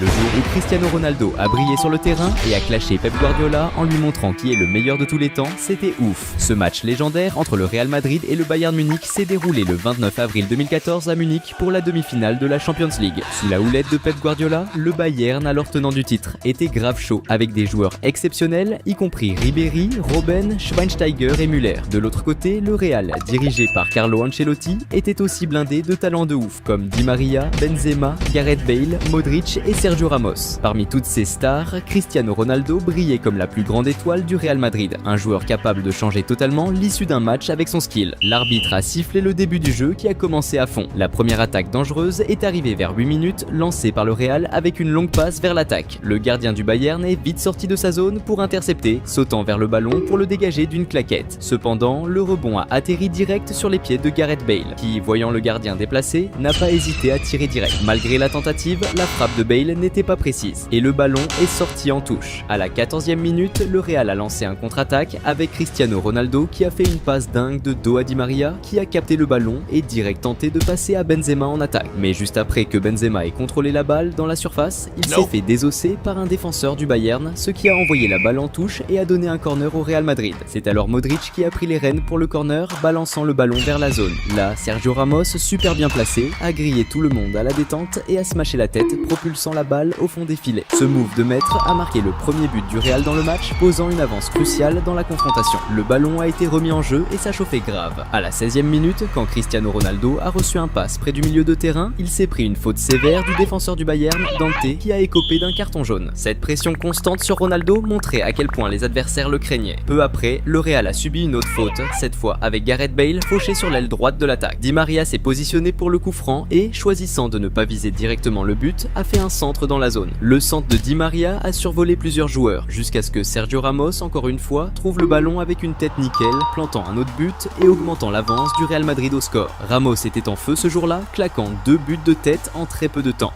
Le jour où Cristiano Ronaldo a brillé sur le terrain et a clashé Pep Guardiola en lui montrant qui est le meilleur de tous les temps, c'était ouf. Ce match légendaire entre le Real Madrid et le Bayern Munich s'est déroulé le 29 avril 2014 à Munich pour la demi-finale de la Champions League. Sous la houlette de Pep Guardiola, le Bayern, alors tenant du titre, était grave chaud avec des joueurs exceptionnels, y compris Ribéry, Robben, Schweinsteiger et Müller. De l'autre côté, le Real, dirigé par Carlo Ancelotti, était aussi blindé de talents de ouf comme Di Maria, Benzema, Gareth Bale, Modric et Sergio Ramos. Parmi toutes ces stars, Cristiano Ronaldo brillait comme la plus grande étoile du Real Madrid, un joueur capable de changer totalement l'issue d'un match avec son skill. L'arbitre a sifflé le début du jeu qui a commencé à fond. La première attaque dangereuse est arrivée vers 8 minutes, lancée par le Real avec une longue passe vers l'attaque. Le gardien du Bayern est vite sorti de sa zone pour intercepter, sautant vers le ballon pour le dégager d'une claquette. Cependant, le rebond a atterri direct sur les pieds de Gareth Bale, qui, voyant le gardien déplacé, n'a pas hésité à tirer direct. Malgré la tentative, la frappe de Bale n'était pas précise et le ballon est sorti en touche. À la 14e minute, le Real a lancé un contre-attaque avec Cristiano Ronaldo qui a fait une passe dingue de dos à Di Maria qui a capté le ballon et direct tenté de passer à Benzema en attaque. Mais juste après que Benzema ait contrôlé la balle dans la surface, il s'est fait désosser par un défenseur du Bayern, ce qui a envoyé la balle en touche et a donné un corner au Real Madrid. C'est alors Modric qui a pris les rênes pour le corner, balançant le ballon vers la zone. Là, Sergio Ramos, super bien placé, a grillé tout le monde à la détente et a smashé la tête, propulsant la balle au fond des filets. Ce move de maître a marqué le premier but du Real dans le match, posant une avance cruciale dans la confrontation. Le ballon a été remis en jeu et ça chauffait grave. À la 16e minute, quand Cristiano Ronaldo a reçu un pass près du milieu de terrain, il s'est pris une faute sévère du défenseur du Bayern, Dante, qui a écopé d'un carton jaune. Cette pression constante sur Ronaldo montrait à quel point les adversaires le craignaient. Peu après, le Real a subi une autre faute, cette fois avec Gareth Bale fauché sur l'aile droite de l'attaque. Di Maria s'est positionné pour le coup franc et, choisissant de ne pas viser directement le but, a fait un centre dans la zone. Le centre de Di Maria a survolé plusieurs joueurs, jusqu'à ce que Sergio Ramos, encore une fois, trouve le ballon avec une tête nickel, plantant un autre but et augmentant l'avance du Real Madrid au score. Ramos était en feu ce jour-là, claquant 2 buts de tête en très peu de temps.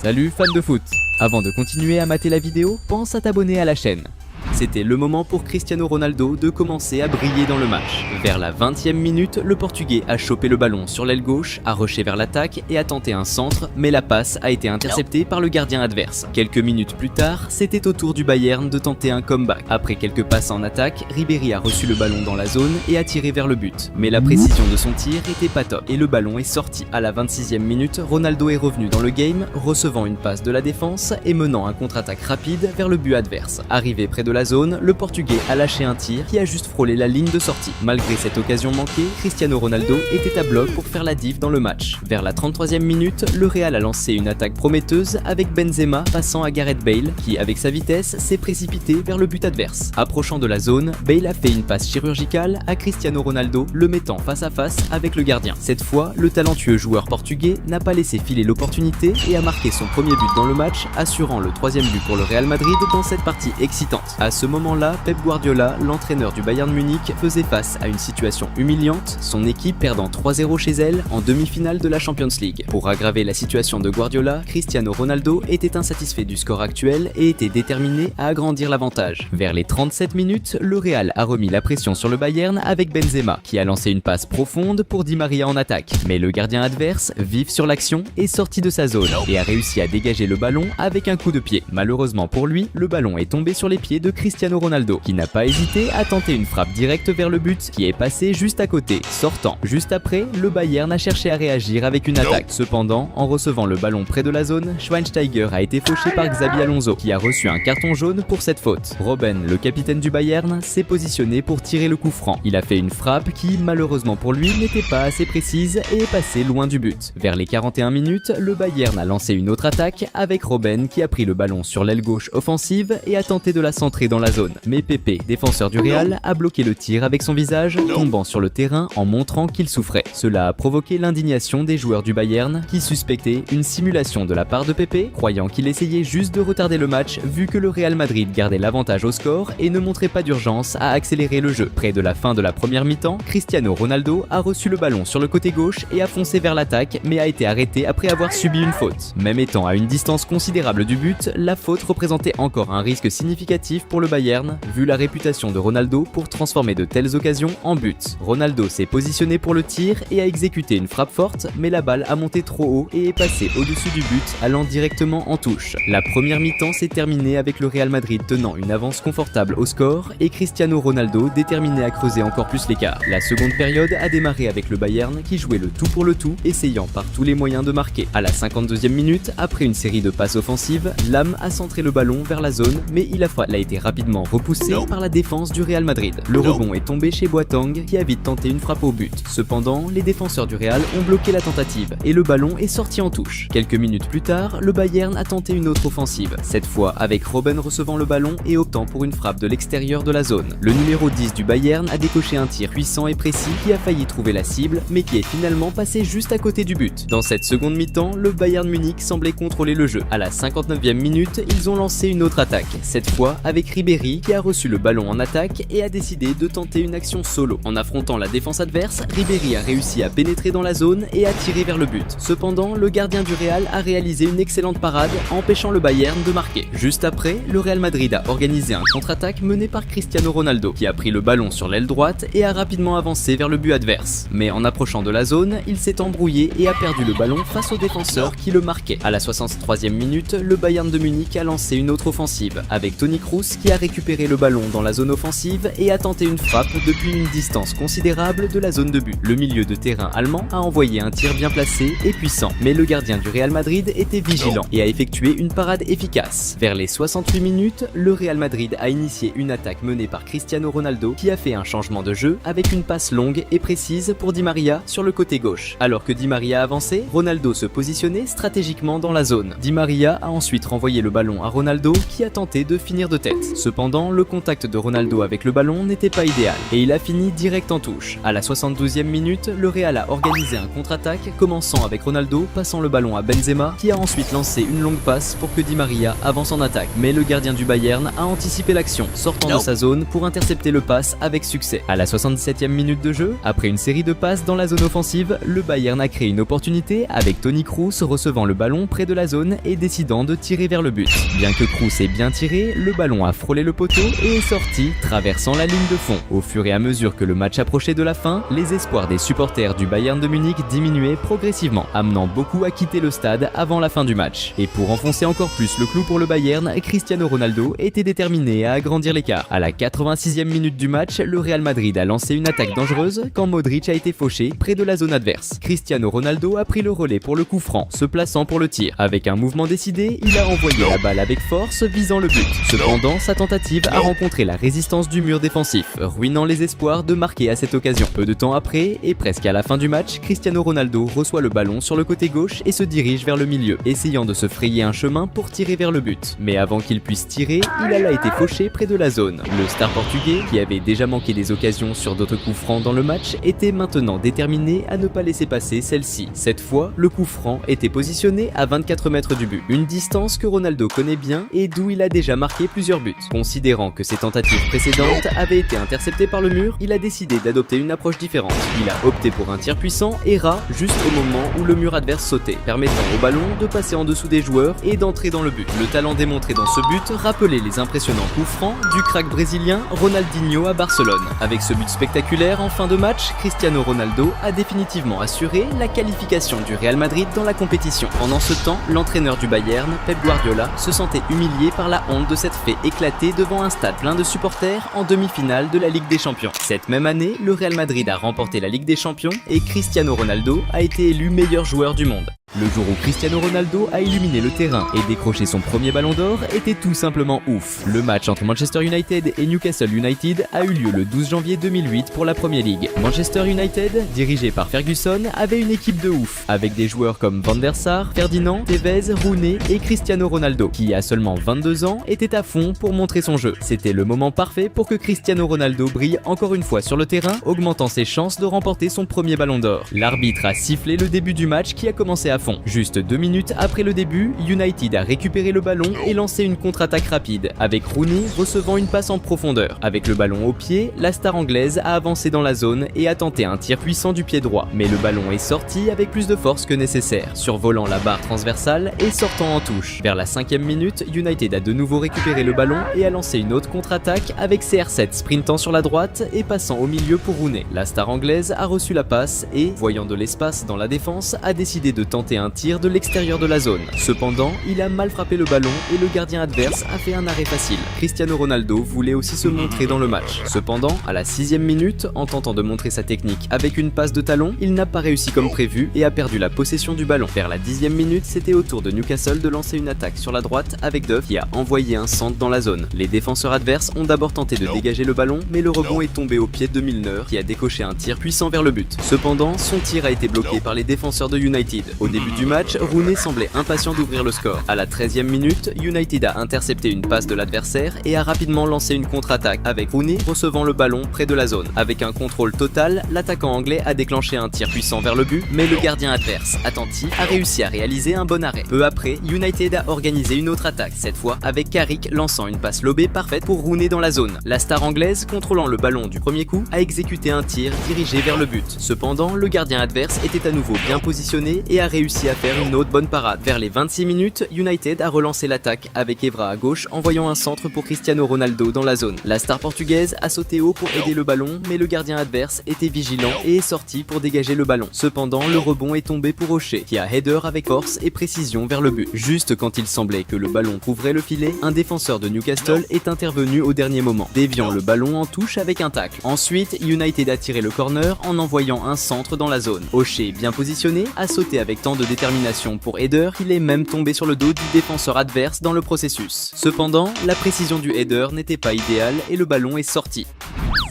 Salut fans de foot! Avant de continuer à mater la vidéo, pense à t'abonner à la chaîne. C'était le moment pour Cristiano Ronaldo de commencer à briller dans le match. Vers la 20e minute, le Portugais a chopé le ballon sur l'aile gauche, a rushé vers l'attaque et a tenté un centre, mais la passe a été interceptée par le gardien adverse. Quelques minutes plus tard, c'était au tour du Bayern de tenter un comeback. Après quelques passes en attaque, Ribéry a reçu le ballon dans la zone et a tiré vers le but. Mais la précision de son tir était pas top et le ballon est sorti. À la 26e minute, Ronaldo est revenu dans le game, recevant une passe de la défense et menant un contre-attaque rapide vers le but adverse. Arrivé près de la zone, le Portugais a lâché un tir qui a juste frôlé la ligne de sortie. Malgré cette occasion manquée, Cristiano Ronaldo était à bloc pour faire la diff dans le match. Vers la 33e minute, le Real a lancé une attaque prometteuse avec Benzema passant à Gareth Bale qui, avec sa vitesse, s'est précipité vers le but adverse. Approchant de la zone, Bale a fait une passe chirurgicale à Cristiano Ronaldo, le mettant face à face avec le gardien. Cette fois, le talentueux joueur portugais n'a pas laissé filer l'opportunité et a marqué son premier but dans le match, assurant le 3e but pour le Real Madrid dans cette partie excitante. À ce moment-là, Pep Guardiola, l'entraîneur du Bayern Munich, faisait face à une situation humiliante, son équipe perdant 3-0 chez elle en demi-finale de la Champions League. Pour aggraver la situation de Guardiola, Cristiano Ronaldo était insatisfait du score actuel et était déterminé à agrandir l'avantage. Vers les 37 minutes, le Real a remis la pression sur le Bayern avec Benzema, qui a lancé une passe profonde pour Di Maria en attaque. Mais le gardien adverse, vif sur l'action, est sorti de sa zone et a réussi à dégager le ballon avec un coup de pied. Malheureusement pour lui, le ballon est tombé sur les pieds de Cristiano Ronaldo, qui n'a pas hésité à tenter une frappe directe vers le but qui est passé juste à côté, sortant. Juste après, le Bayern a cherché à réagir avec une attaque. Cependant, en recevant le ballon près de la zone, Schweinsteiger a été fauché par Xabi Alonso, qui a reçu un carton jaune pour cette faute. Robben, le capitaine du Bayern, s'est positionné pour tirer le coup franc. Il a fait une frappe qui, malheureusement pour lui, n'était pas assez précise et est passée loin du but. Vers les 41 minutes, le Bayern a lancé une autre attaque avec Robben qui a pris le ballon sur l'aile gauche offensive et a tenté de la centrer dans la zone. Mais Pepe, défenseur du Real, a bloqué le tir avec son visage, tombant sur le terrain en montrant qu'il souffrait. Cela a provoqué l'indignation des joueurs du Bayern qui suspectaient une simulation de la part de Pepe, croyant qu'il essayait juste de retarder le match vu que le Real Madrid gardait l'avantage au score et ne montrait pas d'urgence à accélérer le jeu. Près de la fin de la première mi-temps, Cristiano Ronaldo a reçu le ballon sur le côté gauche et a foncé vers l'attaque mais a été arrêté après avoir subi une faute. Même étant à une distance considérable du but, la faute représentait encore un risque significatif pour le Bayern, vu la réputation de Ronaldo pour transformer de telles occasions en buts. Ronaldo s'est positionné pour le tir et a exécuté une frappe forte, mais la balle a monté trop haut et est passée au-dessus du but, allant directement en touche. La première mi-temps s'est terminée avec le Real Madrid tenant une avance confortable au score et Cristiano Ronaldo déterminé à creuser encore plus l'écart. La seconde période a démarré avec le Bayern qui jouait le tout pour le tout, essayant par tous les moyens de marquer. À la 52e minute, après une série de passes offensives, Lam a centré le ballon vers la zone, mais il a été rapidement repoussé par la défense du Real Madrid. Le rebond est tombé chez Boateng qui a vite tenté une frappe au but. Cependant, les défenseurs du Real ont bloqué la tentative et le ballon est sorti en touche. Quelques minutes plus tard, le Bayern a tenté une autre offensive, cette fois avec Robben recevant le ballon et optant pour une frappe de l'extérieur de la zone. Le numéro 10 du Bayern a décoché un tir puissant et précis qui a failli trouver la cible, mais qui est finalement passé juste à côté du but. Dans cette seconde mi-temps, le Bayern Munich semblait contrôler le jeu. À la 59e minute, ils ont lancé une autre attaque, cette fois avec Ribéry qui a reçu le ballon en attaque et a décidé de tenter une action solo. En affrontant la défense adverse, Ribéry a réussi à pénétrer dans la zone et a tiré vers le but. Cependant, le gardien du Real a réalisé une excellente parade, empêchant le Bayern de marquer. Juste après, le Real Madrid a organisé un contre-attaque mené par Cristiano Ronaldo, qui a pris le ballon sur l'aile droite et a rapidement avancé vers le but adverse. Mais en approchant de la zone, il s'est embrouillé et a perdu le ballon face au défenseur qui le marquait. À la 63e minute, le Bayern de Munich a lancé une autre offensive, avec Toni Kroos qui a récupéré le ballon dans la zone offensive et a tenté une frappe depuis une distance considérable de la zone de but. Le milieu de terrain allemand a envoyé un tir bien placé et puissant, mais le gardien du Real Madrid était vigilant et a effectué une parade efficace. Vers les 68 minutes, le Real Madrid a initié une attaque menée par Cristiano Ronaldo qui a fait un changement de jeu avec une passe longue et précise pour Di Maria sur le côté gauche. Alors que Di Maria avançait, Ronaldo se positionnait stratégiquement dans la zone. Di Maria a ensuite renvoyé le ballon à Ronaldo qui a tenté de finir de tête. Cependant, le contact de Ronaldo avec le ballon n'était pas idéal et il a fini direct en touche. À la 72e minute, le Real a organisé un contre-attaque commençant avec Ronaldo passant le ballon à Benzema qui a ensuite lancé une longue passe pour que Di Maria avance en attaque. Mais le gardien du Bayern a anticipé l'action, sortant de sa zone pour intercepter le passe avec succès. À la 67e minute de jeu, après une série de passes dans la zone offensive, le Bayern a créé une opportunité avec Toni Kroos recevant le ballon près de la zone et décidant de tirer vers le but. Bien que Kroos ait bien tiré, le ballon a frôlé le poteau et est sorti, traversant la ligne de fond. Au fur et à mesure que le match approchait de la fin, les espoirs des supporters du Bayern de Munich diminuaient progressivement, amenant beaucoup à quitter le stade avant la fin du match. Et pour enfoncer encore plus le clou pour le Bayern, Cristiano Ronaldo était déterminé à agrandir l'écart. À la 86e minute du match, le Real Madrid a lancé une attaque dangereuse quand Modric a été fauché près de la zone adverse. Cristiano Ronaldo a pris le relais pour le coup franc, se plaçant pour le tir. Avec un mouvement décidé, il a envoyé la balle avec force visant le but. Cependant, sa tentative a rencontré la résistance du mur défensif, ruinant les espoirs de marquer à cette occasion. Peu de temps après, et presque à la fin du match, Cristiano Ronaldo reçoit le ballon sur le côté gauche et se dirige vers le milieu, essayant de se frayer un chemin pour tirer vers le but. Mais avant qu'il puisse tirer, il a été fauché près de la zone. Le star portugais, qui avait déjà manqué des occasions sur d'autres coups francs dans le match, était maintenant déterminé à ne pas laisser passer celle-ci. Cette fois, le coup franc était positionné à 24 mètres du but, une distance que Ronaldo connaît bien et d'où il a déjà marqué plusieurs buts. Considérant que ses tentatives précédentes avaient été interceptées par le mur, il a décidé d'adopter une approche différente. Il a opté pour un tir puissant et ras juste au moment où le mur adverse sautait, permettant au ballon de passer en dessous des joueurs et d'entrer dans le but. Le talent démontré dans ce but rappelait les impressionnants coups francs du crack brésilien Ronaldinho à Barcelone. Avec ce but spectaculaire en fin de match, Cristiano Ronaldo a définitivement assuré la qualification du Real Madrid dans la compétition. Pendant ce temps, l'entraîneur du Bayern, Pep Guardiola, se sentait humilié par la honte de s'être fait éclater devant un stade plein de supporters en demi-finale de la Ligue des Champions. Cette même année, le Real Madrid a remporté la Ligue des Champions et Cristiano Ronaldo a été élu meilleur joueur du monde. Le jour où Cristiano Ronaldo a illuminé le terrain et décroché son premier ballon d'or était tout simplement ouf. Le match entre Manchester United et Newcastle United a eu lieu le 12 janvier 2008 pour la Premier League. Manchester United, dirigé par Ferguson, avait une équipe de ouf, avec des joueurs comme Van der Sar, Ferdinand, Tevez, Rooney et Cristiano Ronaldo, qui à seulement 22 ans était à fond pour montrer son jeu. C'était le moment parfait pour que Cristiano Ronaldo brille encore une fois sur le terrain, augmentant ses chances de remporter son premier ballon d'or. L'arbitre a sifflé le début du match qui a commencé à fond. Juste 2 minutes après le début, United a récupéré le ballon et lancé une contre-attaque rapide, avec Rooney recevant une passe en profondeur. Avec le ballon au pied, la star anglaise a avancé dans la zone et a tenté un tir puissant du pied droit, mais le ballon est sorti avec plus de force que nécessaire, survolant la barre transversale et sortant en touche. Vers la 5e minute, United a de nouveau récupéré le ballon et a lancé une autre contre-attaque avec CR7 sprintant sur la droite et passant au milieu pour Rooney. La star anglaise a reçu la passe et, voyant de l'espace dans la défense, a décidé de tenter un tir de l'extérieur de la zone. Cependant, il a mal frappé le ballon et le gardien adverse a fait un arrêt facile. Cristiano Ronaldo voulait aussi se montrer dans le match. Cependant, à la 6e minute, en tentant de montrer sa technique avec une passe de talon, il n'a pas réussi comme prévu et a perdu la possession du ballon. Vers la 10e minute, c'était au tour de Newcastle de lancer une attaque sur la droite avec Duff qui a envoyé un centre dans la zone. Les défenseurs adverses ont d'abord tenté de dégager le ballon, mais le rebond est tombé au pied de Milner qui a décoché un tir puissant vers le but. Cependant, son tir a été bloqué par les défenseurs de United. Au début du match, Rooney semblait impatient d'ouvrir le score. À la 13e minute, United a intercepté une passe de l'adversaire et a rapidement lancé une contre-attaque avec Rooney recevant le ballon près de la zone. Avec un contrôle total, l'attaquant anglais a déclenché un tir puissant vers le but, mais le gardien adverse, attentif, a réussi à réaliser un bon arrêt. Peu après, United a organisé une autre attaque, cette fois avec Carrick lançant une passe lobée parfaite pour Rooney dans la zone. La star anglaise, contrôlant le ballon du premier coup, a exécuté un tir dirigé vers le but. Cependant, le gardien adverse était à nouveau bien positionné et a réussi à faire une autre bonne parade. Vers les 26 minutes, United a relancé l'attaque avec Evra à gauche, envoyant un centre pour Cristiano Ronaldo dans la zone. La star portugaise a sauté haut pour aider le ballon, mais le gardien adverse était vigilant et est sorti pour dégager le ballon. Cependant, le rebond est tombé pour O'Shea, qui a header avec force et précision vers le but. Juste quand il semblait que le ballon trouverait le filet, un défenseur de Newcastle est intervenu au dernier moment, déviant le ballon en touche avec un tacle. Ensuite, United a tiré le corner en envoyant un centre dans la zone. O'Shea, bien positionné, a sauté avec tant de détermination pour header qu'il est même tombé sur le dos du défenseur adverse dans le processus. Cependant, la précision du header n'était pas idéale et le ballon est sorti.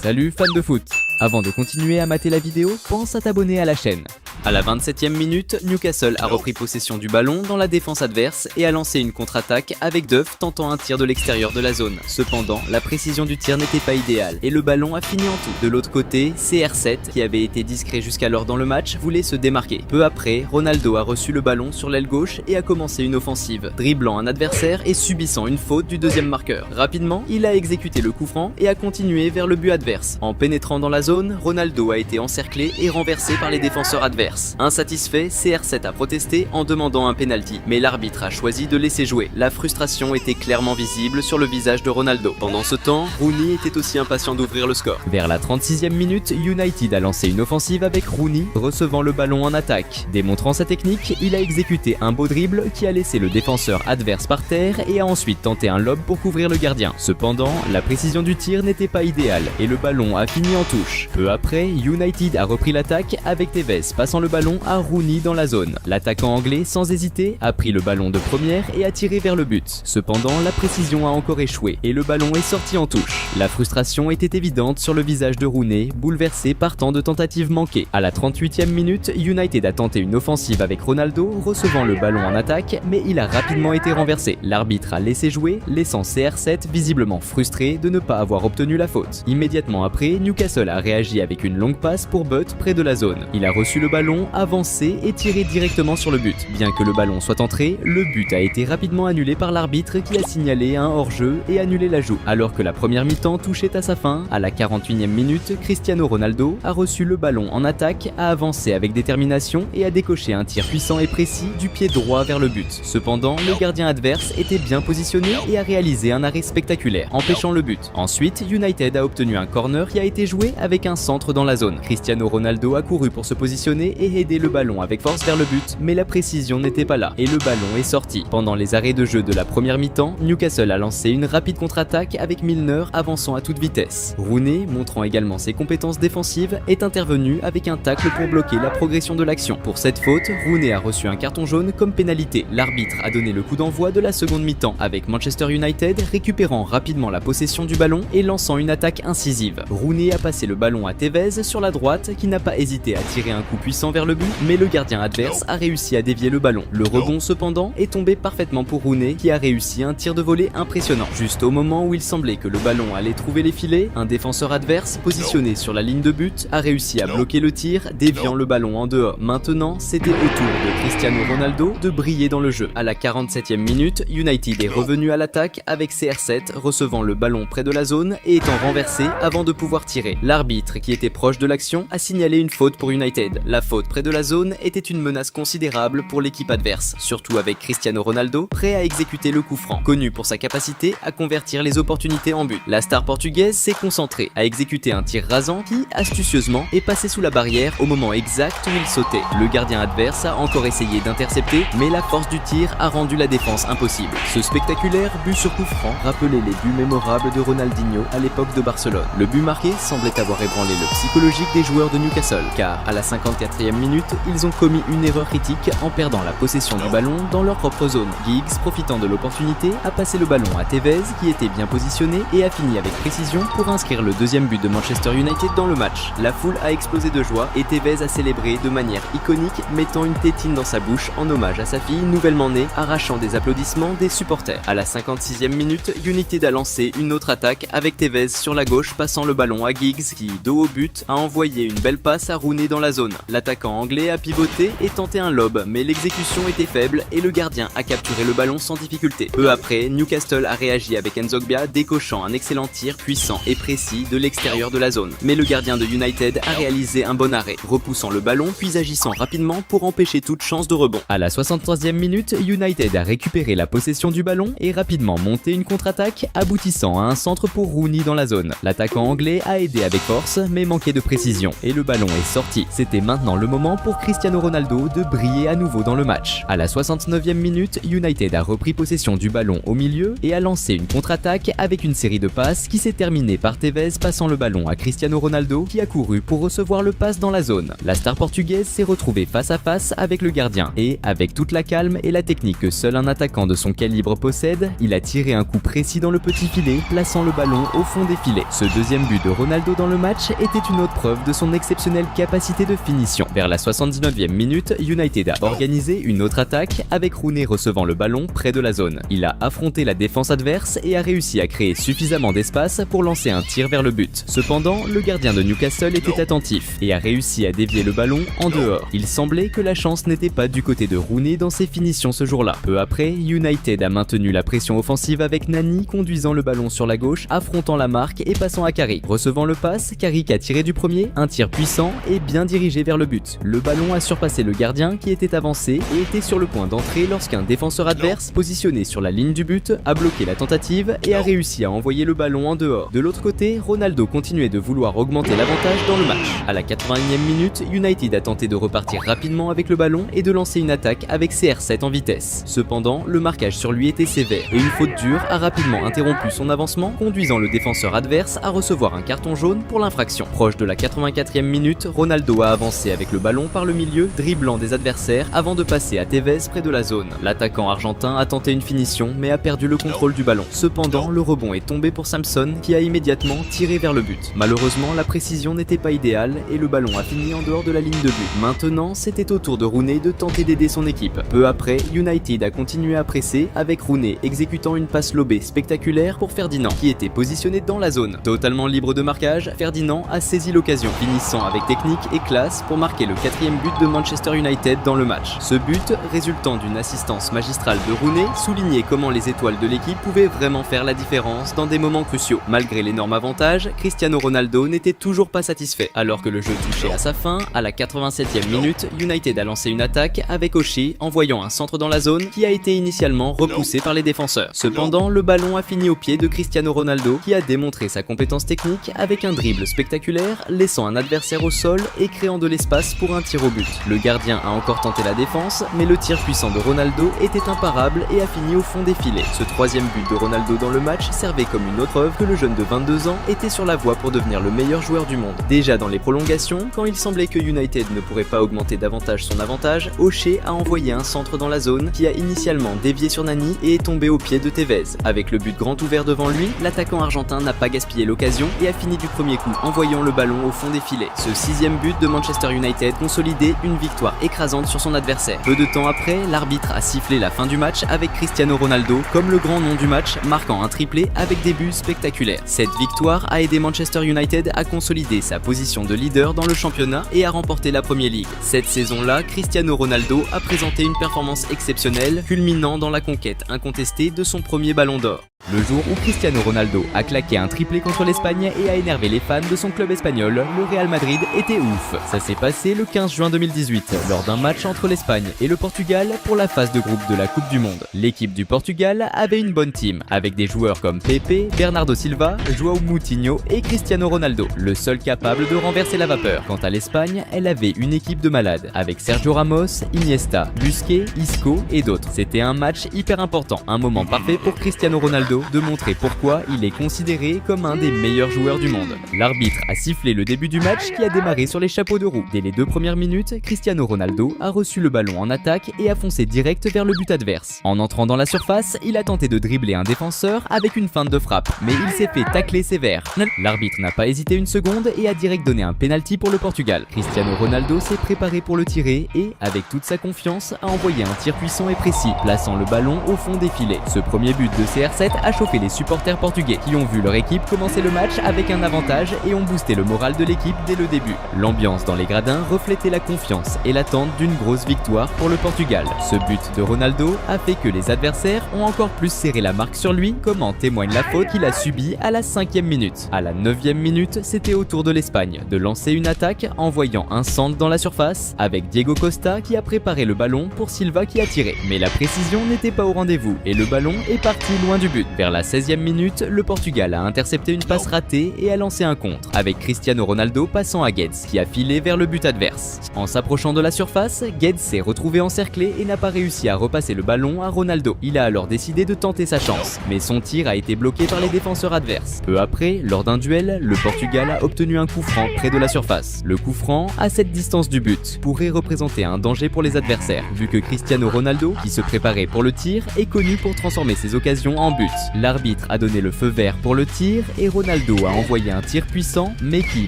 Salut fans de foot! Avant de continuer à mater la vidéo, pense à t'abonner à la chaîne. À la 27e minute, Newcastle a repris possession du ballon dans la défense adverse et a lancé une contre-attaque avec Duff tentant un tir de l'extérieur de la zone. Cependant, la précision du tir n'était pas idéale et le ballon a fini en tout. De l'autre côté, CR7, qui avait été discret jusqu'alors dans le match, voulait se démarquer. Peu après, Ronaldo a reçu le ballon sur l'aile gauche et a commencé une offensive, dribblant un adversaire et subissant une faute du deuxième marqueur. Rapidement, il a exécuté le coup franc et a continué vers le but adverse. En pénétrant dans la zone, Ronaldo a été encerclé et renversé par les défenseurs adverses. Insatisfait, CR7 a protesté en demandant un penalty, mais l'arbitre a choisi de laisser jouer. La frustration était clairement visible sur le visage de Ronaldo. Pendant ce temps, Rooney était aussi impatient d'ouvrir le score. Vers la 36e minute, United a lancé une offensive avec Rooney recevant le ballon en attaque. Démontrant sa technique, il a exécuté un beau dribble qui a laissé le défenseur adverse par terre et a ensuite tenté un lob pour couvrir le gardien. Cependant, la précision du tir n'était pas idéale et le ballon a fini en touche. Peu après, United a repris l'attaque avec Tevez passant le ballon à Rooney dans la zone. L'attaquant anglais, sans hésiter, a pris le ballon de première et a tiré vers le but. Cependant, la précision a encore échoué et le ballon est sorti en touche. La frustration était évidente sur le visage de Rooney, bouleversé par tant de tentatives manquées. À la 38e minute, United a tenté une offensive avec Ronaldo, recevant le ballon en attaque, mais il a rapidement été renversé. L'arbitre a laissé jouer, laissant CR7 visiblement frustré de ne pas avoir obtenu la faute. Immédiatement après, Newcastle a réagi avec une longue passe pour Butt près de la zone. Il a reçu le ballon, avancé et tiré directement sur le but. Bien que le ballon soit entré, le but a été rapidement annulé par l'arbitre qui a signalé un hors-jeu et annulé l'ajout. Alors que la première mi-temps touchait à sa fin, à la 41e minute, Cristiano Ronaldo a reçu le ballon en attaque, a avancé avec détermination et a décoché un tir puissant et précis du pied droit vers le but. Cependant, le gardien adverse était bien positionné et a réalisé un arrêt spectaculaire, empêchant le but. Ensuite, United a obtenu un corner qui a été joué avec un centre dans la zone. Cristiano Ronaldo a couru pour se positionner et aider le ballon avec force vers le but, mais la précision n'était pas là et le ballon est sorti. Pendant les arrêts de jeu de la première mi-temps, Newcastle a lancé une rapide contre-attaque avec Milner avançant à toute vitesse. Rooney, montrant également ses compétences défensives, est intervenu avec un tacle pour bloquer la progression de l'action. Pour cette faute, Rooney a reçu un carton jaune comme pénalité. L'arbitre a donné le coup d'envoi de la seconde mi-temps avec Manchester United récupérant rapidement la possession du ballon et lançant une attaque incisive. Rooney a passé le ballon à Tevez sur la droite qui n'a pas hésité à tirer un coup puissant puissant vers le but, mais le gardien adverse a réussi à dévier le ballon. Le rebond cependant est tombé parfaitement pour Rooney qui a réussi un tir de volée impressionnant. Juste au moment où il semblait que le ballon allait trouver les filets, un défenseur adverse positionné sur la ligne de but a réussi à bloquer le tir, déviant le ballon en dehors. Maintenant, c'était au tour de Cristiano Ronaldo de briller dans le jeu. À la 47e minute, United est revenu à l'attaque avec CR7 recevant le ballon près de la zone et étant renversé avant de pouvoir tirer. L'arbitre, qui était proche de l'action, a signalé une faute pour United. La faute près de la zone était une menace considérable pour l'équipe adverse, surtout avec Cristiano Ronaldo prêt à exécuter le coup franc, connu pour sa capacité à convertir les opportunités en but. La star portugaise s'est concentrée à exécuter un tir rasant qui, astucieusement, est passé sous la barrière au moment exact où il sautait. Le gardien adverse a encore essayé d'intercepter, mais la force du tir a rendu la défense impossible. Ce spectaculaire but sur coup franc rappelait les buts mémorables de Ronaldinho à l'époque de Barcelone. Le but marqué semblait avoir ébranlé le psychologique des joueurs de Newcastle, car à la 54e minute, ils ont commis une erreur critique en perdant la possession du ballon dans leur propre zone. Giggs, profitant de l'opportunité, a passé le ballon à Tevez qui était bien positionné et a fini avec précision pour inscrire le deuxième but de Manchester United dans le match. La foule a explosé de joie et Tevez a célébré de manière iconique, mettant une tétine dans sa bouche en hommage à sa fille nouvellement née, arrachant des applaudissements des supporters. À la 56e minute, United a lancé une autre attaque avec Tevez sur la gauche passant le ballon à Giggs qui, dos au but, a envoyé une belle passe à Rooney dans la zone. L'attaquant anglais a pivoté et tenté un lob, mais l'exécution était faible et le gardien a capturé le ballon sans difficulté. Peu après, Newcastle a réagi avec Nzogbia décochant un excellent tir puissant et précis de l'extérieur de la zone. Mais le gardien de United a réalisé un bon arrêt, repoussant le ballon puis agissant rapidement pour empêcher toute chance de rebond. À la 63e minute, United a récupéré la possession du ballon et rapidement monté une contre-attaque aboutissant à un centre pour Rooney dans la zone. L'attaquant anglais a aidé avec force mais manquait de précision et le ballon est sorti. C'était maintenant le moment pour Cristiano Ronaldo de briller à nouveau dans le match. À la 69e minute, United a repris possession du ballon au milieu et a lancé une contre-attaque avec une série de passes qui s'est terminée par Tevez passant le ballon à Cristiano Ronaldo qui a couru pour recevoir le pass dans la zone. La star portugaise s'est retrouvée face à face avec le gardien et, avec toute la calme et la technique que seul un attaquant de son calibre possède, il a tiré un coup précis dans le petit filet, plaçant le ballon au fond des filets. Ce deuxième but de Ronaldo dans le match était une autre preuve de son exceptionnelle capacité de finition. Vers la 79e minute, United a organisé une autre attaque avec Rooney recevant le ballon près de la zone. Il a affronté la défense adverse et a réussi à créer suffisamment d'espace pour lancer un tir vers le but. Cependant, le gardien de Newcastle était attentif et a réussi à dévier le ballon en dehors. Il semblait que la chance n'était pas du côté de Rooney dans ses finitions ce jour-là. Peu après, United a maintenu la pression offensive avec Nani conduisant le ballon sur la gauche, affrontant la marque et passant à Carrick. Recevant le pass, Carrick a tiré du premier, un tir puissant et bien dirigé vers le but. Le ballon a surpassé le gardien qui était avancé et était sur le point d'entrer lorsqu'un défenseur adverse positionné sur la ligne du but a bloqué la tentative et a réussi à envoyer le ballon en dehors. De l'autre côté, Ronaldo continuait de vouloir augmenter l'avantage dans le match. À la 81e minute, United a tenté de repartir rapidement avec le ballon et de lancer une attaque avec CR7 en vitesse. Cependant, le marquage sur lui était sévère et une faute dure a rapidement interrompu son avancement, conduisant le défenseur adverse à recevoir un carton jaune pour l'infraction. Proche de la 84e minute, Ronaldo a avancé avec le ballon par le milieu, dribblant des adversaires avant de passer à Tevez près de la zone. L'attaquant argentin a tenté une finition mais a perdu le contrôle du ballon. Cependant, le rebond est tombé pour Samson qui a immédiatement tiré vers le but. Malheureusement, la précision n'était pas idéale et le ballon a fini en dehors de la ligne de but. Maintenant, c'était au tour de Rooney de tenter d'aider son équipe. Peu après, United a continué à presser avec Rooney exécutant une passe lobée spectaculaire pour Ferdinand qui était positionné dans la zone. Totalement libre de marquage, Ferdinand a saisi l'occasion, finissant avec technique et classe pour marquer le 4e but de Manchester United dans le match. Ce but, résultant d'une assistance magistrale de Rooney, soulignait comment les étoiles de l'équipe pouvaient vraiment faire la différence dans des moments cruciaux. Malgré l'énorme avantage, Cristiano Ronaldo n'était toujours pas satisfait. Alors que le jeu touchait à sa fin, à la 87e minute, United a lancé une attaque avec Oshie envoyant un centre dans la zone qui a été initialement repoussé par les défenseurs. Cependant, le ballon a fini au pied de Cristiano Ronaldo qui a démontré sa compétence technique avec un dribble spectaculaire, laissant un adversaire au sol et créant de l'espace pour un tir au but. Le gardien a encore tenté la défense, mais le tir puissant de Ronaldo était imparable et a fini au fond des filets. Ce troisième but de Ronaldo dans le match servait comme une autre preuve que le jeune de 22 ans était sur la voie pour devenir le meilleur joueur du monde. Déjà dans les prolongations, quand il semblait que United ne pourrait pas augmenter davantage son avantage, Oshie a envoyé un centre dans la zone qui a initialement dévié sur Nani et est tombé au pied de Tevez. Avec le but grand ouvert devant lui, l'attaquant argentin n'a pas gaspillé l'occasion et a fini du premier coup, envoyant le ballon au fond des filets. Ce 6e but de Manchester United United consolidait une victoire écrasante sur son adversaire. Peu de temps après, l'arbitre a sifflé la fin du match avec Cristiano Ronaldo comme le grand nom du match, marquant un triplé avec des buts spectaculaires. Cette victoire a aidé Manchester United à consolider sa position de leader dans le championnat et à remporter la Premier League. Cette saison-là, Cristiano Ronaldo a présenté une performance exceptionnelle, culminant dans la conquête incontestée de son premier ballon d'or. Le jour où Cristiano Ronaldo a claqué un triplé contre l'Espagne et a énervé les fans de son club espagnol, le Real Madrid était ouf. Ça s'est passé le 15 juin 2018, lors d'un match entre l'Espagne et le Portugal pour la phase de groupe de la Coupe du Monde. L'équipe du Portugal avait une bonne team, avec des joueurs comme Pepe, Bernardo Silva, João Moutinho et Cristiano Ronaldo, le seul capable de renverser la vapeur. Quant à l'Espagne, elle avait une équipe de malades, avec Sergio Ramos, Iniesta, Busquets, Isco et d'autres. C'était un match hyper important, un moment parfait pour Cristiano Ronaldo de montrer pourquoi il est considéré comme un des meilleurs joueurs du monde. L'arbitre a sifflé le début du match qui a démarré sur les chapeaux de roue. Dès les 2 premières minutes, Cristiano Ronaldo a reçu le ballon en attaque et a foncé direct vers le but adverse. En entrant dans la surface, il a tenté de dribbler un défenseur avec une feinte de frappe, mais il s'est fait tacler sévère. L'arbitre n'a pas hésité une seconde et a direct donné un penalty pour le Portugal. Cristiano Ronaldo s'est préparé pour le tirer et, avec toute sa confiance, a envoyé un tir puissant et précis, plaçant le ballon au fond des filets. Ce premier but de CR7 a chauffé les supporters portugais qui ont vu leur équipe commencer le match avec un avantage et ont boosté le moral de l'équipe dès le début. L'ambiance dans les gradins reflétait la confiance et l'attente d'une grosse victoire pour le Portugal. Ce but de Ronaldo a fait que les adversaires ont encore plus serré la marque sur lui, comme en témoigne la faute qu'il a subie à la 5e minute. À la 9e minute, c'était au tour de l'Espagne de lancer une attaque en envoyant un centre dans la surface avec Diego Costa qui a préparé le ballon pour Silva qui a tiré. Mais la précision n'était pas au rendez-vous et le ballon est parti loin du but. Vers la 16e minute, le Portugal a intercepté une passe ratée et a lancé un contre, avec Cristiano Ronaldo passant à Guedes qui a filé vers le but adverse. En s'approchant de la surface, Guedes s'est retrouvé encerclé et n'a pas réussi à repasser le ballon à Ronaldo. Il a alors décidé de tenter sa chance, mais son tir a été bloqué par les défenseurs adverses. Peu après, lors d'un duel, le Portugal a obtenu un coup franc près de la surface. Le coup franc, à cette distance du but, pourrait représenter un danger pour les adversaires, vu que Cristiano Ronaldo, qui se préparait pour le tir, est connu pour transformer ses occasions en buts. L'arbitre a donné le feu vert pour le tir et Ronaldo a envoyé un tir puissant, mais qui,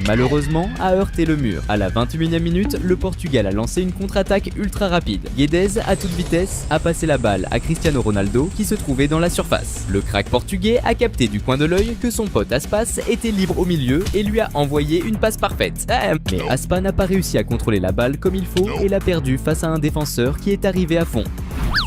malheureusement, a heurté le mur. À la 21e minute, le Portugal a lancé une contre-attaque ultra rapide. Guedes, à toute vitesse, a passé la balle à Cristiano Ronaldo qui se trouvait dans la surface. Le crack portugais a capté du coin de l'œil que son pote Aspas était libre au milieu et lui a envoyé une passe parfaite. Mais Aspas n'a pas réussi à contrôler la balle comme il faut et l'a perdue face à un défenseur qui est arrivé à fond.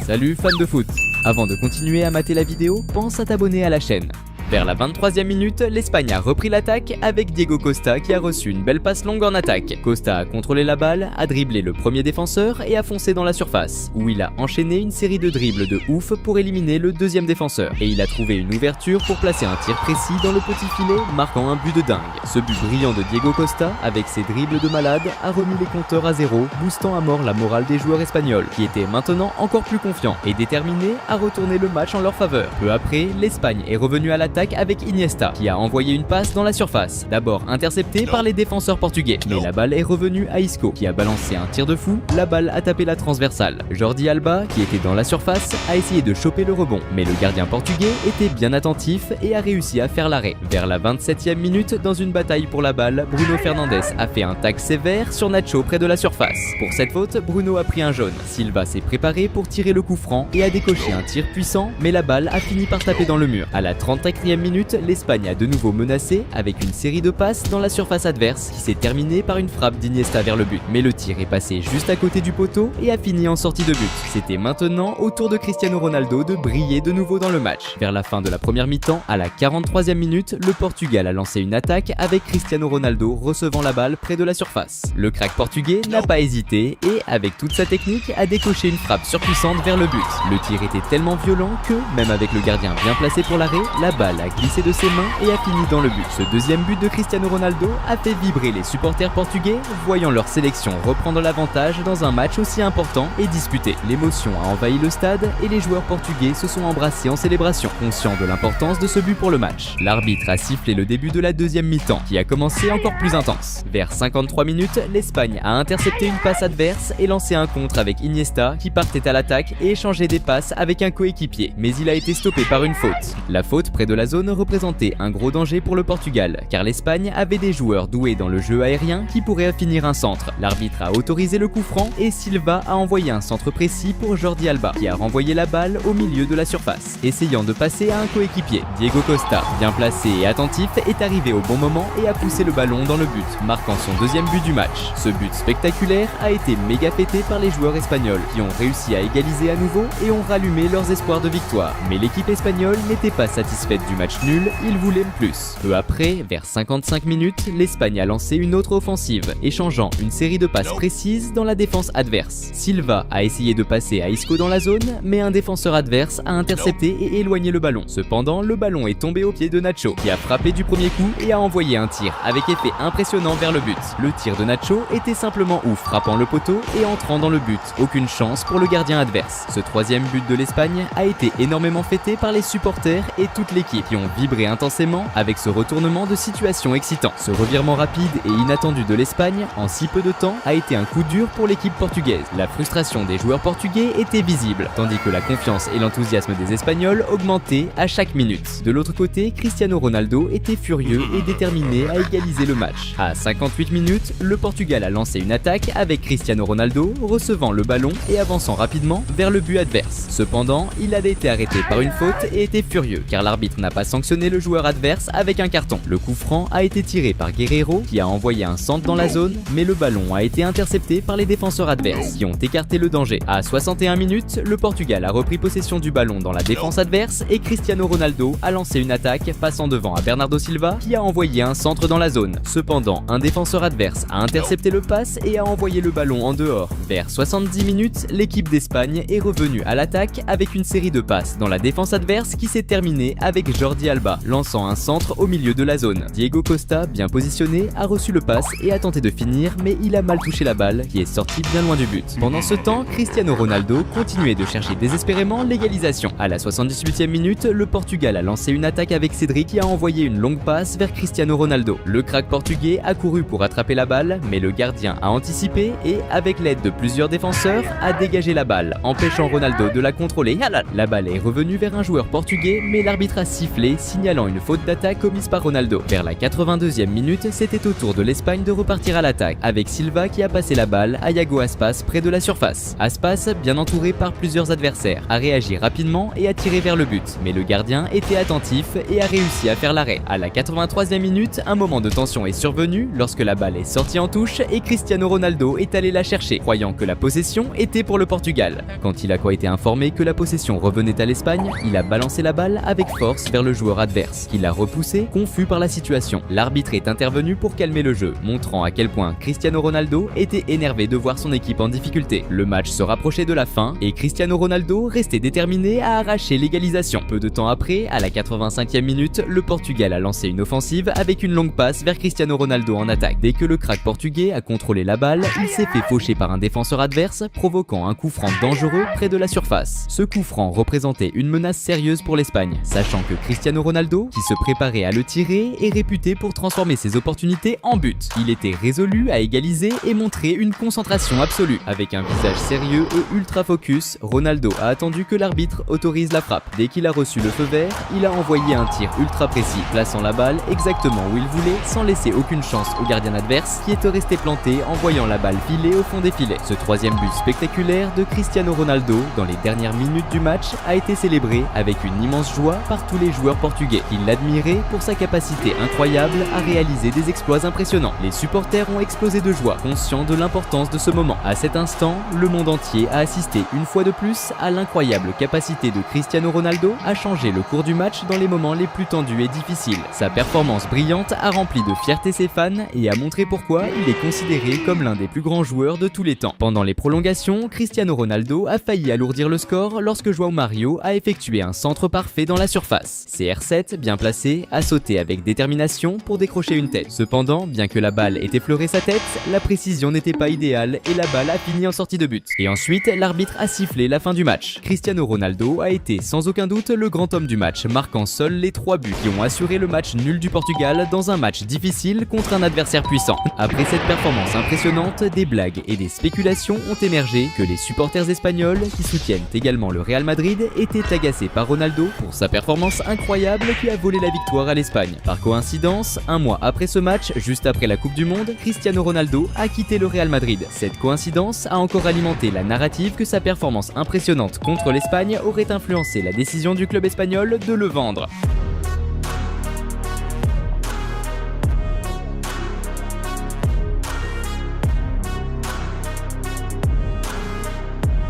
Salut fans de foot! Avant de continuer à mater la vidéo, pense à t'abonner à la chaîne. Vers la 23e minute, l'Espagne a repris l'attaque avec Diego Costa qui a reçu une belle passe longue en attaque. Costa a contrôlé la balle, a dribblé le premier défenseur et a foncé dans la surface, où il a enchaîné une série de dribbles de ouf pour éliminer le deuxième défenseur. Et il a trouvé une ouverture pour placer un tir précis dans le petit filet, marquant un but de dingue. Ce but brillant de Diego Costa, avec ses dribbles de malade, a remis les compteurs à zéro, boostant à mort la morale des joueurs espagnols, qui étaient maintenant encore plus confiants et déterminés à retourner le match en leur faveur. Peu après, l'Espagne est revenue à l'attaque avec Iniesta qui a envoyé une passe dans la surface, d'abord interceptée par les défenseurs portugais, mais la balle est revenue à Isco qui a balancé un tir de fou, la balle a tapé la transversale. Jordi Alba, qui était dans la surface, a essayé de choper le rebond, mais le gardien portugais était bien attentif et a réussi à faire l'arrêt. Vers la 27e minute, dans une bataille pour la balle, Bruno Fernandes a fait un tacle sévère sur Nacho près de la surface. Pour cette faute, Bruno a pris un jaune. Silva s'est préparé pour tirer le coup franc et a décoché un tir puissant, mais la balle a fini par taper dans le mur. À la 34e minute, l'Espagne a de nouveau menacé avec une série de passes dans la surface adverse qui s'est terminée par une frappe d'Iniesta vers le but. Mais le tir est passé juste à côté du poteau et a fini en sortie de but. C'était maintenant au tour de Cristiano Ronaldo de briller de nouveau dans le match. Vers la fin de la première mi-temps, à la 43e minute, le Portugal a lancé une attaque avec Cristiano Ronaldo recevant la balle près de la surface. Le crack portugais n'a pas hésité et, avec toute sa technique, a décoché une frappe surpuissante vers le but. Le tir était tellement violent que, même avec le gardien bien placé pour l'arrêt, la balle a glissé de ses mains et a fini dans le but. Ce deuxième but de Cristiano Ronaldo a fait vibrer les supporters portugais, voyant leur sélection reprendre l'avantage dans un match aussi important et disputé. L'émotion a envahi le stade et les joueurs portugais se sont embrassés en célébration, conscients de l'importance de ce but pour le match. L'arbitre a sifflé le début de la deuxième mi-temps, qui a commencé encore plus intense. Vers 53 minutes, l'Espagne a intercepté une passe adverse et lancé un contre avec Iniesta, qui partait à l'attaque et échangeait des passes avec un coéquipier, mais il a été stoppé par une faute. La faute près de la la zone représentait un gros danger pour le Portugal, car l'Espagne avait des joueurs doués dans le jeu aérien qui pourraient finir un centre. L'arbitre a autorisé le coup franc et Silva a envoyé un centre précis pour Jordi Alba, qui a renvoyé la balle au milieu de la surface, essayant de passer à un coéquipier. Diego Costa, bien placé et attentif, est arrivé au bon moment et a poussé le ballon dans le but, marquant son deuxième but du match. Ce but spectaculaire a été méga fêté par les joueurs espagnols, qui ont réussi à égaliser à nouveau et ont rallumé leurs espoirs de victoire. Mais l'équipe espagnole n'était pas satisfaite du match nul, ils voulaient plus. Peu après, vers 55 minutes, l'Espagne a lancé une autre offensive, échangeant une série de passes précises dans la défense adverse. Silva a essayé de passer à Isco dans la zone, mais un défenseur adverse a intercepté et éloigné le ballon. Cependant, le ballon est tombé au pied de Nacho, qui a frappé du premier coup et a envoyé un tir avec effet impressionnant vers le but. Le tir de Nacho était simplement ouf, frappant le poteau et entrant dans le but. Aucune chance pour le gardien adverse. Ce troisième but de l'Espagne a été énormément fêté par les supporters et toute l'équipe, qui ont vibré intensément avec ce retournement de situation excitant. Ce revirement rapide et inattendu de l'Espagne en si peu de temps a été un coup dur pour l'équipe portugaise. La frustration des joueurs portugais était visible, tandis que la confiance et l'enthousiasme des Espagnols augmentaient à chaque minute. De l'autre côté, Cristiano Ronaldo était furieux et déterminé à égaliser le match. À 58 minutes, le Portugal a lancé une attaque avec Cristiano Ronaldo recevant le ballon et avançant rapidement vers le but adverse. Cependant, il a été arrêté par une faute et était furieux car l'arbitre n'a pas sanctionné le joueur adverse avec un carton. Le coup franc a été tiré par Guerreiro qui a envoyé un centre dans la zone, mais le ballon a été intercepté par les défenseurs adverses qui ont écarté le danger. À 61 minutes, le Portugal a repris possession du ballon dans la défense adverse et Cristiano Ronaldo a lancé une attaque passant devant à Bernardo Silva qui a envoyé un centre dans la zone. Cependant, un défenseur adverse a intercepté le passe et a envoyé le ballon en dehors. Vers 70 minutes, l'équipe d'Espagne est revenue à l'attaque avec une série de passes dans la défense adverse qui s'est terminée avec Jordi Alba lançant un centre au milieu de la zone. Diego Costa, bien positionné, a reçu le passe et a tenté de finir, mais il a mal touché la balle qui est sortie bien loin du but. Pendant ce temps, Cristiano Ronaldo continuait de chercher désespérément l'égalisation. À la 78e minute, le Portugal a lancé une attaque avec Cédric qui a envoyé une longue passe vers Cristiano Ronaldo. Le crack portugais a couru pour attraper la balle, mais le gardien a anticipé et, avec l'aide de plusieurs défenseurs, a dégagé la balle, empêchant Ronaldo de la contrôler. La balle est revenue vers un joueur portugais, mais l'arbitre a sifflé, signalant une faute d'attaque commise par Ronaldo. Vers la 82e minute, c'était au tour de l'Espagne de repartir à l'attaque, avec Silva qui a passé la balle à Iago Aspas près de la surface. Aspas, bien entouré par plusieurs adversaires, a réagi rapidement et a tiré vers le but, mais le gardien était attentif et a réussi à faire l'arrêt. À la 83e minute, un moment de tension est survenu lorsque la balle est sortie en touche et Cristiano Ronaldo est allé la chercher, croyant que la possession était pour le Portugal. Quand il a été informé que la possession revenait à l'Espagne, il a balancé la balle avec force vers le joueur adverse, qui l'a repoussé, confus par la situation. L'arbitre est intervenu pour calmer le jeu, montrant à quel point Cristiano Ronaldo était énervé de voir son équipe en difficulté. Le match se rapprochait de la fin et Cristiano Ronaldo restait déterminé à arracher l'égalisation. Peu de temps après, à la 85e minute, le Portugal a lancé une offensive avec une longue passe vers Cristiano Ronaldo en attaque. Dès que le crack portugais a contrôlé la balle, il s'est fait faucher par un défenseur adverse, provoquant un coup franc dangereux près de la surface. Ce coup franc représentait une menace sérieuse pour l'Espagne, sachant que Cristiano Ronaldo, qui se préparait à le tirer, est réputé pour transformer ses opportunités en but. Il était résolu à égaliser et montrer une concentration absolue. Avec un visage sérieux et ultra focus, Ronaldo a attendu que l'arbitre autorise la frappe. Dès qu'il a reçu le feu vert, il a envoyé un tir ultra précis, plaçant la balle exactement où il voulait, sans laisser aucune chance au gardien adverse qui était resté planté en voyant la balle filer au fond des filets. Ce troisième but spectaculaire de Cristiano Ronaldo dans les dernières minutes du match a été célébré avec une immense joie par tous les joueurs portugais qui l'admiraient pour sa capacité incroyable à réaliser des exploits impressionnants. Les supporters ont explosé de joie, conscients de l'importance de ce moment. À cet instant, le monde entier a assisté une fois de plus à l'incroyable capacité de Cristiano Ronaldo à changer le cours du match dans les moments les plus tendus et difficiles. Sa performance brillante a rempli de fierté ses fans et a montré pourquoi il est considéré comme l'un des plus grands joueurs de tous les temps. Pendant les prolongations, Cristiano Ronaldo a failli alourdir le score lorsque João Mario a effectué un centre parfait dans la surface. CR7, bien placé, a sauté avec détermination pour décrocher une tête. Cependant, bien que la balle ait effleuré sa tête, la précision n'était pas idéale et la balle a fini en sortie de but. Et ensuite, l'arbitre a sifflé la fin du match. Cristiano Ronaldo a été sans aucun doute le grand homme du match, marquant seul les 3 buts qui ont assuré le match nul du Portugal dans un match difficile contre un adversaire puissant. Après cette performance impressionnante, des blagues et des spéculations ont émergé que les supporters espagnols, qui soutiennent également le Real Madrid, étaient agacés par Ronaldo pour sa performance incroyable qui a volé la victoire à l'Espagne. Par coïncidence, un mois après ce match, juste après la Coupe du Monde, Cristiano Ronaldo a quitté le Real Madrid. Cette coïncidence a encore alimenté la narrative que sa performance impressionnante contre l'Espagne aurait influencé la décision du club espagnol de le vendre.